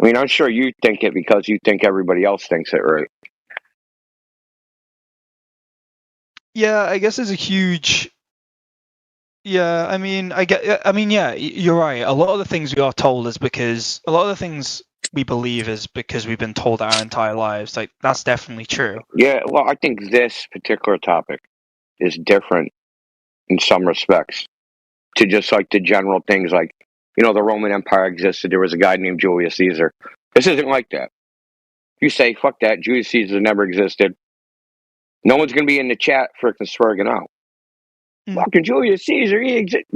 mean, I'm sure you think it because you think everybody else thinks it, right? Yeah, I guess there's a huge. Yeah, I mean, yeah, you're right. A lot of the things we are told is because a lot of the things we believe is because we've been told our entire lives. Like, that's definitely true. Yeah, well, I think this particular topic is different in some respects to just like the general things like, the Roman Empire existed. There was a guy named Julius Caesar. This isn't like that. If you say, fuck that, Julius Caesar never existed, no one's going to be in the chat freaking swearing out. Mm. Fucking Julius Caesar, he exists.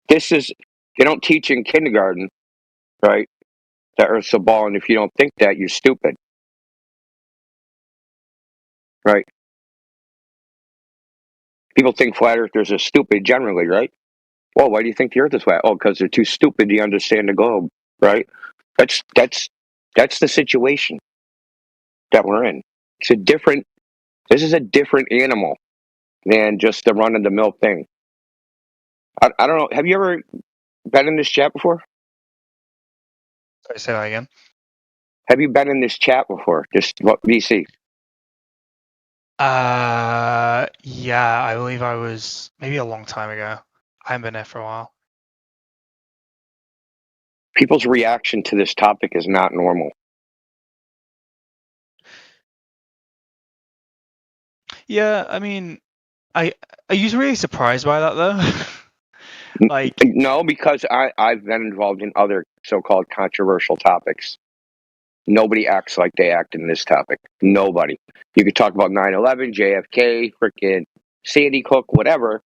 This is, they don't teach in kindergarten, right? That Earth's a ball, and if you don't think that, you're stupid. Right? People think flat earthers are stupid generally, right? Well, why do you think the Earth is flat? Oh, because they're too stupid to understand the globe, right? That's the situation that we're in. This is a different animal than just the run of the mill thing. I don't know. Have you ever been in this chat before? Sorry, say that again. Have you been in this chat before? Just what BC? Yeah, I believe I was maybe a long time ago. I haven't been there for a while. People's reaction to this topic is not normal. Yeah, I mean, are you really surprised by that though? Like, No, because I've been involved in other so-called controversial topics. Nobody acts like they act in this topic. Nobody. You could talk about 9/11, JFK, freaking Sandy Hook, whatever,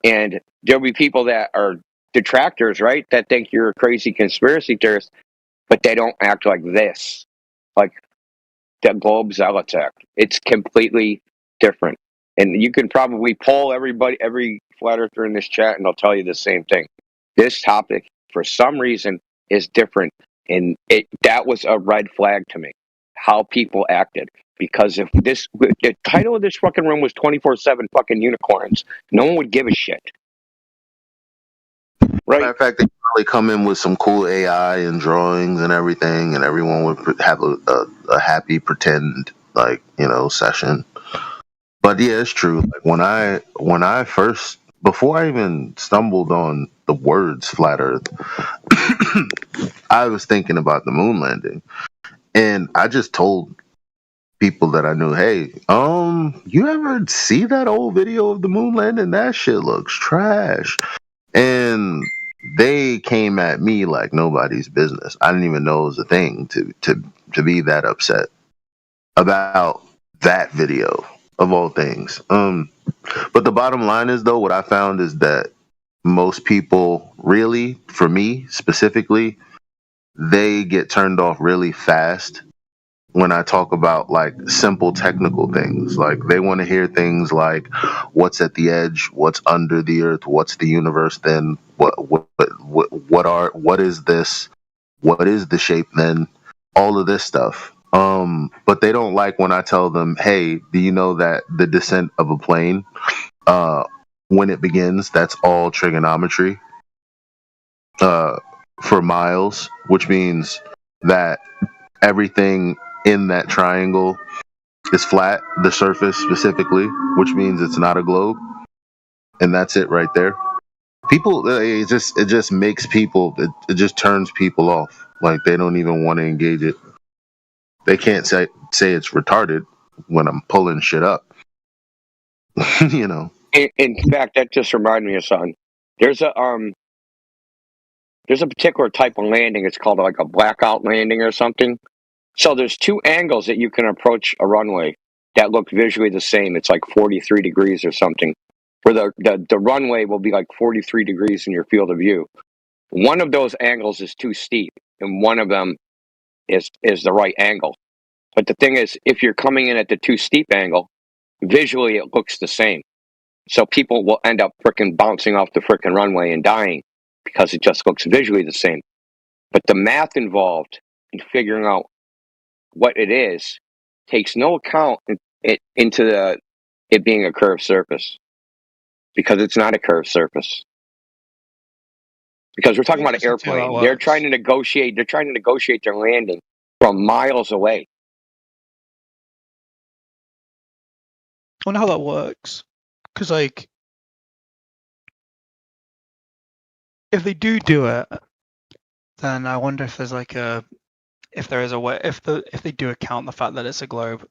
and there'll be people that are detractors, right? That think you're a crazy conspiracy theorist, but they don't act like this, like the Globe Zealots act. It's completely different. And you can probably poll every flat earther in this chat, and they'll tell you the same thing. This topic, for some reason, is different, and that was a red flag to me. How people acted, because if the title of this fucking room was 24/7 fucking unicorns, no one would give a shit, Matter right? of fact, they probably come in with some cool AI and drawings and everything, and everyone would have a happy pretend session. But yeah, it's true. Like when I first, before I even stumbled on the words flat Earth, I was thinking about the moon landing, and I just told people that I knew, hey, you ever see that old video of the moon landing? That shit looks trash. And they came at me like nobody's business. I didn't even know it was a thing to be that upset about that video of all things. But the bottom line is, though, what I found is that most people really, for me specifically, they get turned off really fast when I talk about like simple technical things. Like they want to hear things like what's at the edge, what's under the earth, what's the universe then, what is this, what is the shape then, all of this stuff. But they don't like when I tell them, hey, do you know that the descent of a plane, uh, when it begins, that's all trigonometry, uh, for miles, which means that everything in that triangle is flat, the surface specifically, which means it's not a globe, and that's it right there. People, it just makes people, it just turns people off. Like they don't even want to engage it. They can't say it's retarded when I'm pulling shit up. you know. In fact, that just reminded me of something. There's a um, there's a particular type of landing. It's called like a blackout landing or something. So there's two angles that you can approach a runway that look visually the same. It's like 43 degrees or something, where the runway will be like 43 degrees in your field of view. One of those angles is too steep, and one of them is the right angle. But the thing is, if you're coming in at the too steep angle, visually it looks the same. So people will end up frickin' bouncing off the frickin' runway and dying because it just looks visually the same. But the math involved in figuring out what it is takes no account into it being a curved surface, because it's not a curved surface. because we're talking about an Interesting to see how that airplane. They're works. trying to negotiate. They're trying to negotiate their landing from miles away. I wonder how that works. Because, like, if they do it, then I wonder if there's like if there is a way, if they do account the fact that it's a globe,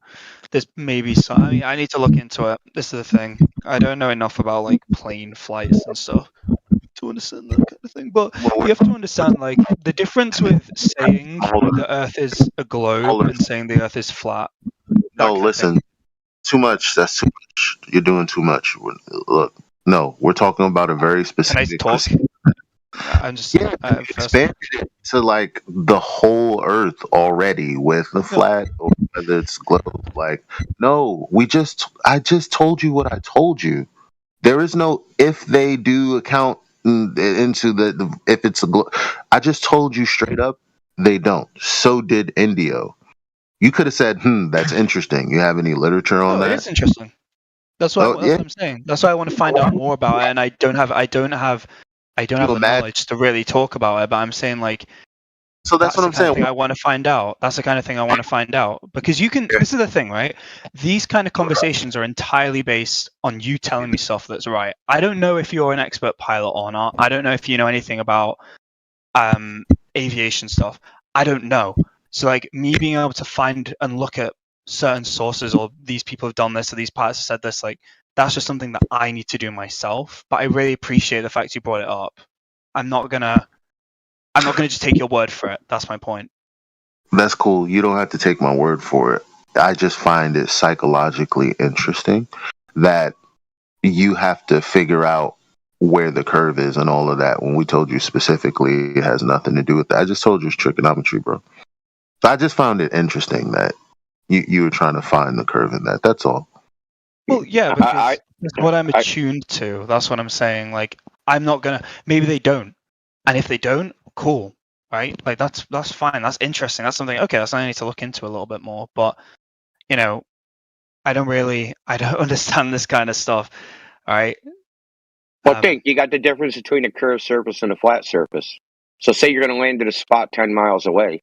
there's maybe some. I mean, I need to look into it. This is the thing. I don't know enough about like plane flights and stuff to understand that kind of thing. But you have to understand like the difference with saying the Earth is a globe and saying the Earth is flat. That No, kind of thing. listen, too much. That's too much. You're doing too much. Look, no, we're talking about a very Can I specific. talk? I'm just Yeah, you first. expanded it to like the whole Earth already with the No, flat or whether it's globe. Like, no, I just told you what I told you. There is no if they do account into the if it's a globe. I just told you straight up they don't. So did Indio. You could have said, that's interesting. You have any literature on no, it that? is interesting. That's Oh, what yeah. I'm saying. That's why I want to find out more about it, and I don't have You the imagine? knowledge to really talk about it. But I'm saying like So that's that's what the I'm kind of saying. thing I want to find out. That's the kind of thing I want to find out because you can. This is the thing, right? These kind of conversations are entirely based on you telling me stuff that's right. I don't know if you're an expert pilot or not. I don't know if you know anything about aviation stuff. I don't know. So like me being able to find and look at certain sources or these people have done this or these pilots have said this, like that's just something that I need to do myself. But I really appreciate the fact you brought it up. I'm not gonna just take your word for it. That's my point. That's cool. You don't have to take my word for it. I just find it psychologically interesting that you have to figure out where the curve is and all of that. When we told you specifically, it has nothing to do with that. I just told you it's trigonometry, bro. So I just found it interesting that you were trying to find the curve in that. That's all. Well, yeah, I, because that's what I'm I, attuned to. That's what I'm saying. Like I'm not gonna. Maybe they don't, and if they don't, cool, right? Like that's fine. That's interesting. That's something. Okay, that's something I need to look into a little bit more. But you know, I don't understand this kind of stuff. All right. well, think you got the difference between a curved surface and a flat surface. So, say you're going to land at a spot 10 miles away.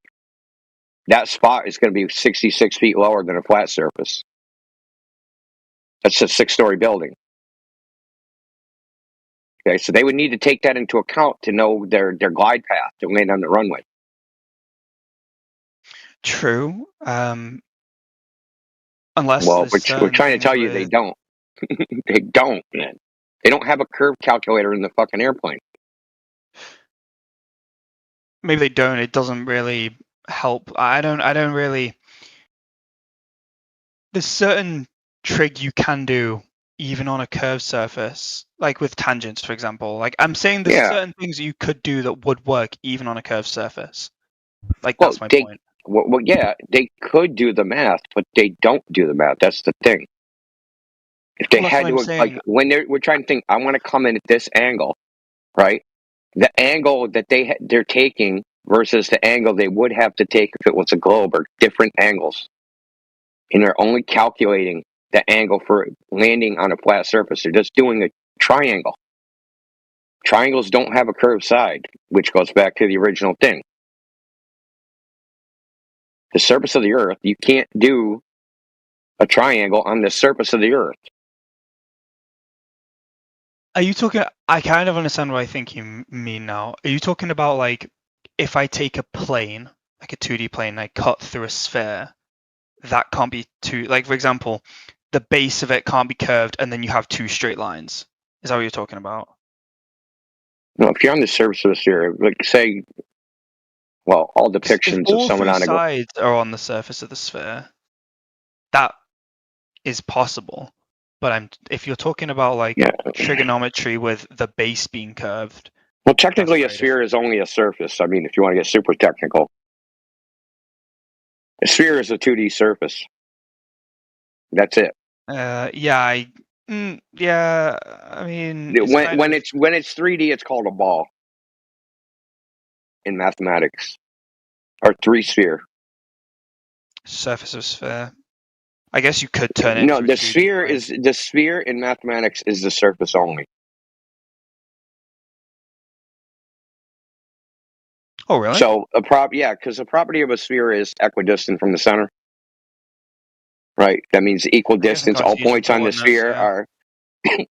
That spot is going to be 66 feet lower than a flat surface. That's a 6-story building. Okay, so they would need to take that into account to know their glide path to land on the runway. True. Unless Well, there's we're certain trying to things tell you they with don't. They don't, man. They don't have a curve calculator in the fucking airplane. maybe they don't. It doesn't really help. I don't really. There's certain trig you can do even on a curved surface, like with tangents, for example. Like I'm saying, there's Yeah. certain things you could do that would work even on a curved surface. Like Well, that's my point. yeah, they could do the math, but they don't do the math. That's the thing. If they Well, that's had what I'm to, like, saying. when we're trying to think, I want to come in at this angle, right? The angle that they're taking versus the angle they would have to take if it was a globe are different angles, and they're only calculating the angle for landing on a flat surface. They're just doing a triangle. Triangles don't have a curved side, which goes back to the original thing. The surface of the Earth, you can't do a triangle on the surface of the Earth. Are you talking? I kind of understand what I think you mean now. Are you talking about like if I take a plane, like a 2D plane, and I cut through a sphere, that can't be two. Like for example, the base of it can't be curved, and then you have two straight lines. Is that what you're talking about? No, if you're on the surface of the sphere, like say, well, all If depictions of all someone three on a sides are on the surface of the sphere, that is possible. But if you're talking about like yeah. trigonometry with the base being curved, Well, that's technically, a very sphere different. is only a surface. I mean, if you want to get super technical, a sphere is a 2D surface. That's it. Yeah, yeah. I mean, it's kind of When it's 3D, it's called a ball in mathematics, or 3-sphere. surface of sphere. I guess you could turn it No, into a 2D plane. the sphere in mathematics is the surface only. Oh, really? So because the property of a sphere is equidistant from the center, right? That means equal I guess I distance. got All to use points on the coordinates, sphere yeah. are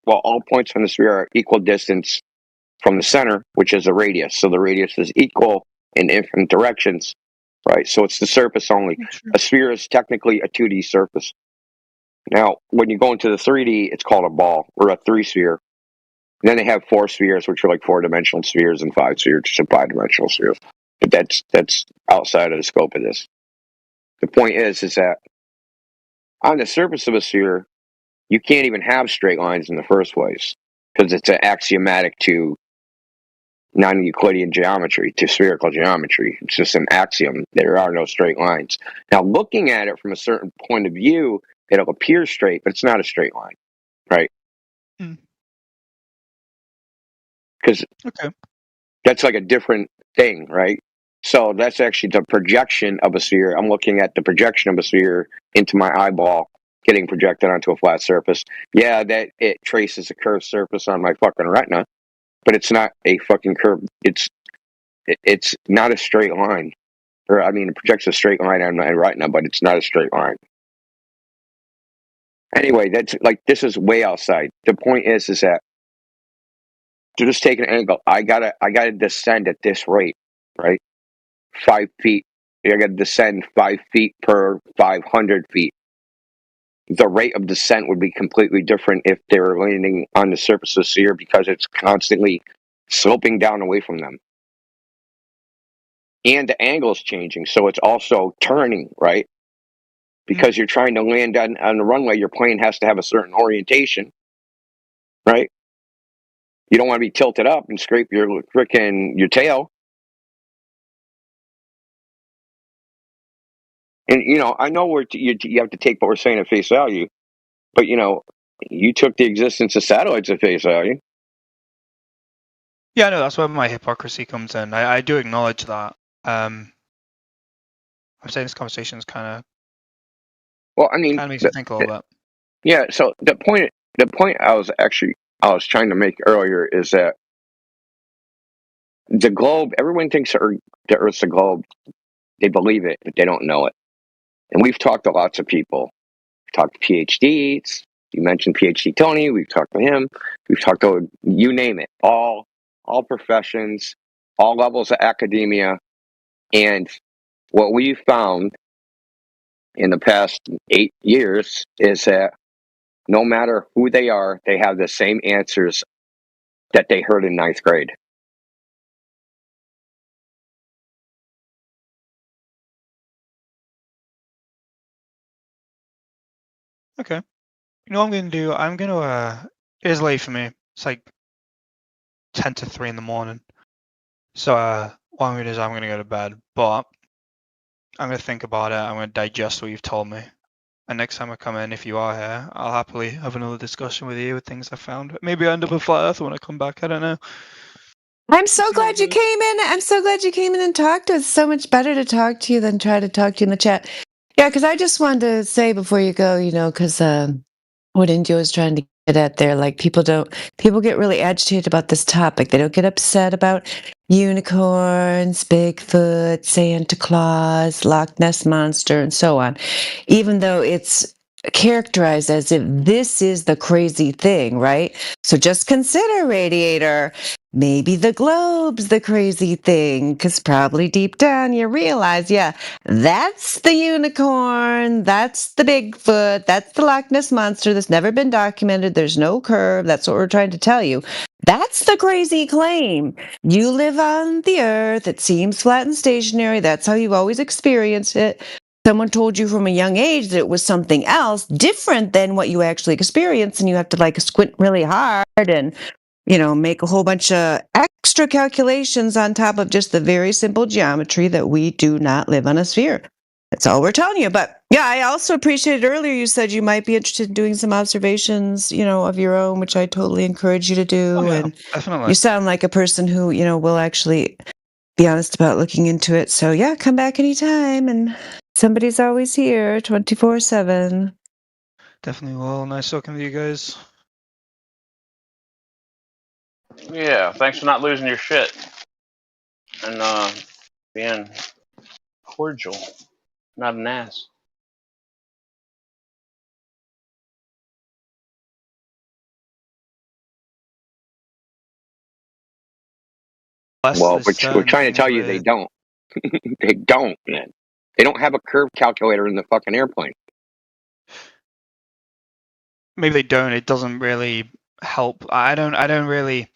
all points on the sphere are equal distance from the center, which is a radius. So the radius is equal in infinite directions, right? So it's the surface only. True. A sphere is technically a 2D surface. Now, when you go into the 3D, it's called a ball or a 3-sphere. Then they have 4 spheres, which are like 4-dimensional spheres, and 5 spheres, which are 5-dimensional spheres. But that's outside of the scope of this. The point is that on the surface of a sphere, you can't even have straight lines in the first place because it's axiomatic to non-Euclidean geometry, to spherical geometry. It's just an axiom. There are no straight lines. Now, looking at it from a certain point of view, it'll appear straight, but it's not a straight line, right? Because that's like a different thing, right? So that's actually the projection of a sphere. I'm looking at the projection of a sphere into my eyeball getting projected onto a flat surface. Yeah, that it traces a curved surface on my fucking retina, but it's not a fucking curve. It's not a straight line. Or I mean, it projects a straight line on my retina, but it's not a straight line. Anyway, that's like this is way outside. The point is that to just take an angle, I gotta descend at this rate, right? 5 feet. I got to descend 5 feet per 500 feet. The rate of descent would be completely different if they were landing on the surface of the sphere because it's constantly sloping down away from them. And the angle is changing, so it's also turning, right? Because you're trying to land on the runway, your plane has to have a certain orientation, right? You don't want to be tilted up and scrape your tail. And I know you have to take what we're saying at face value, but you took the existence of satellites at face value. Yeah, no, that's where my hypocrisy comes in. I do acknowledge that. I'm saying this conversation is kind of makes me think a little bit. Yeah. So the point I was trying to make earlier is that the globe. Everyone thinks the Earth's a globe. They believe it, but they don't know it. And we've talked to lots of people. We've talked to PhDs. You mentioned PhD Tony. We've talked to him. We've talked to you name it. All professions, all levels of academia, and what we've found in the past 8 years is that no matter who they are, they have the same answers that they heard in 9th grade. Okay. You know what I'm going to do? I'm going to, it is late for me. It's like 10 to 3 in the morning. So what I'm going to do is I'm going to go to bed. But I'm going to think about it. I'm going to digest what you've told me. And next time I come in, if you are here, I'll happily have another discussion with you with things I found. Maybe I end up a flat earth when I come back. I don't know. I'm so glad you came in. I'm so glad you came in and talked to us. It's so much better to talk to you than try to talk to you in the chat. Yeah, because I just wanted to say before you go, because what Indio is trying to get at there, like people get really agitated about this topic. They don't get upset about unicorns, Bigfoot, Santa Claus, Loch Ness Monster, and so on, even though it's characterized as if this is the crazy thing, right? So just consider, Radiator, maybe the globe's the crazy thing, because probably deep down you realize, yeah, that's the unicorn, that's the Bigfoot, that's the Loch Ness Monster that's never been documented, there's no curve, that's what we're trying to tell you. That's the crazy claim. You live on the earth, it seems flat and stationary, that's how you've always experienced it. Someone told you from a young age that it was something else different than what you actually experienced, and you have to squint really hard and make a whole bunch of extra calculations on top of just the very simple geometry that we do not live on a sphere. That's all we're telling you. But yeah, I also appreciated earlier you said you might be interested in doing some observations, of your own, which I totally encourage you to do. Oh, yeah, and definitely. You sound like a person who, will actually be honest about looking into it. So yeah, come back anytime, and somebody's always here 24/7. Definitely will. Nice talking to you guys. Yeah, thanks for not losing your shit. And Being cordial, not an ass. Well, there's we're certain trying to things tell you they with don't. They don't, man. They don't have a curve calculator in the fucking airplane. maybe they don't. It doesn't really help. I don't really.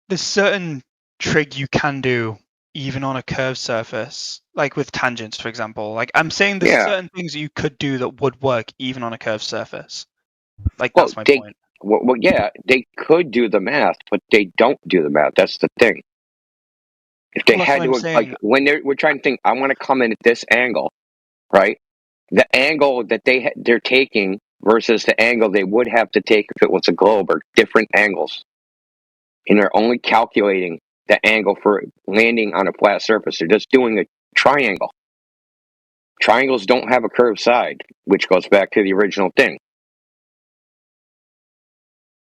There's certain trig you can do even on a curved surface, like with tangents, for example. Like I'm saying, there's Yeah. certain things that you could do that would work even on a curved surface. Like Well, that's my point. well, yeah, they could do the math, but they don't do the math. That's the thing. If they Well, that's had what I'm to, like, saying. when we're trying to think, I want to come in at this angle, right? The angle that they're taking versus the angle they would have to take if it was a globe are different angles, and they're only calculating the angle for landing on a flat surface. They're just doing a triangle. Triangles don't have a curved side, which goes back to the original thing.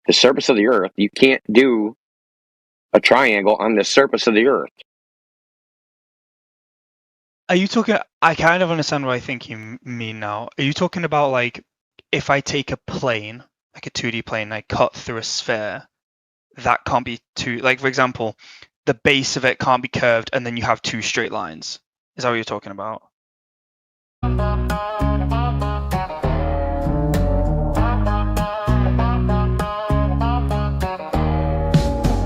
The surface of the Earth, you can't do a triangle on the surface of the Earth. Are you talking? I kind of understand what I think you mean now. Are you talking about like if I take a plane, like a 2D plane, and I cut through a sphere, that can't be two. Like for example, the base of it can't be curved, and then you have two straight lines. Is that what you're talking about?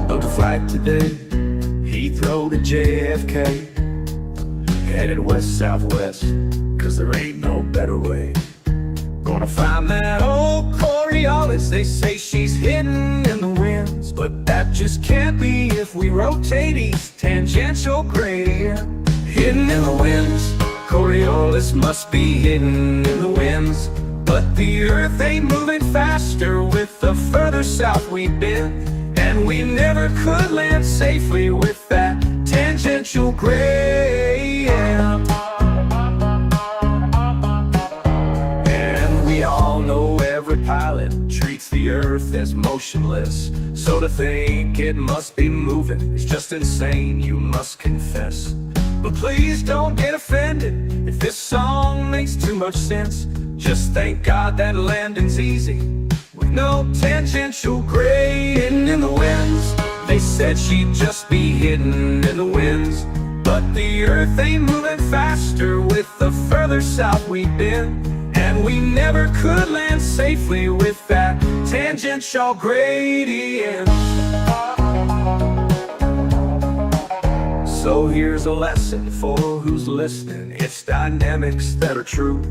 Booked a flight today, Heathrow to JFK. Headed west-southwest, cause there ain't no better way. Gonna find that old Coriolis, they say she's hidden in the winds. But that just can't be if we rotate east, tangential gradient. Hidden in the winds, Coriolis must be hidden in the winds. But the Earth ain't moving faster with the further south we've been. And we never could land safely with that tangential gradient. And we all know every pilot treats the Earth as motionless. So to think it must be moving is just insane, you must confess. But please don't get offended if this song makes too much sense. Just thank God that landing's easy with no tangential gradient in the winds. They said she'd just be hidden in the winds. But the Earth ain't moving faster with the further south we've been. And we never could land safely with that tangential gradient. So here's a lesson for who's listening. It's dynamics that are true.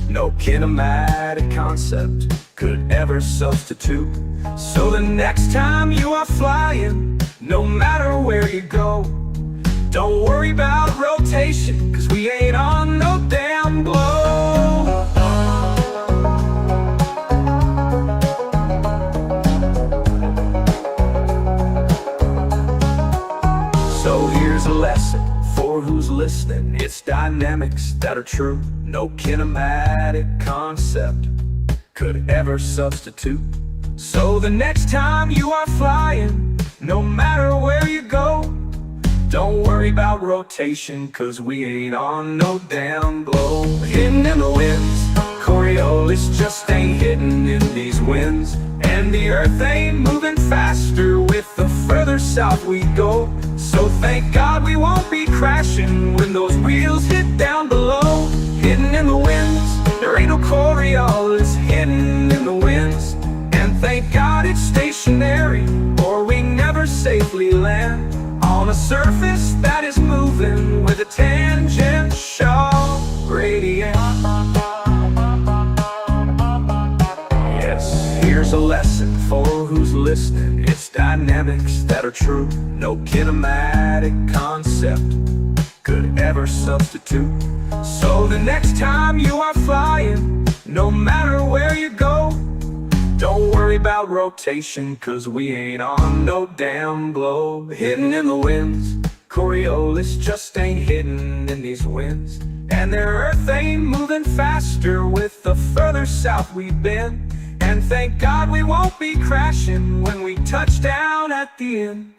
No kinematic concept could ever substitute. So the next time you are flying, no matter where you go, don't worry about rotation, cause we ain't on no damn globe. So here's a lesson for who's listening. It's dynamics that are true. No kinematic concept could ever substitute. So the next time you are flying, no matter where you go, don't worry about rotation, cause we ain't on no damn globe. Hidden in the winds, Coriolis just ain't hidden in these winds. And the Earth ain't moving faster with the further south we go. So thank God we won't be crashing when those wheels hit down below. Hidden in the winds, there ain't no Coriolis hidden in the winds. And thank God it's stationary, or we never safely land on a surface that is moving with a tangential gradient. Yes, here's a lesson for who's listening. It's dynamics that are true. No kinematic concept could ever substitute. So the next time you are flying, no matter where you go, don't worry about rotation, cause we ain't on no damn globe. Hidden in the winds, Coriolis just ain't hidden in these winds. And their Earth ain't moving faster with the further south we've been. And thank God we won't be crashing when we touch down at the end.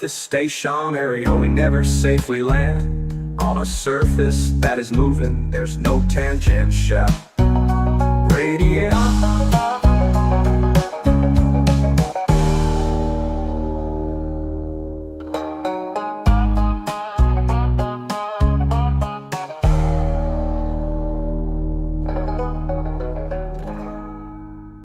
this stationary, or we never safely land on a surface that is moving. There's no tangential. Radiator.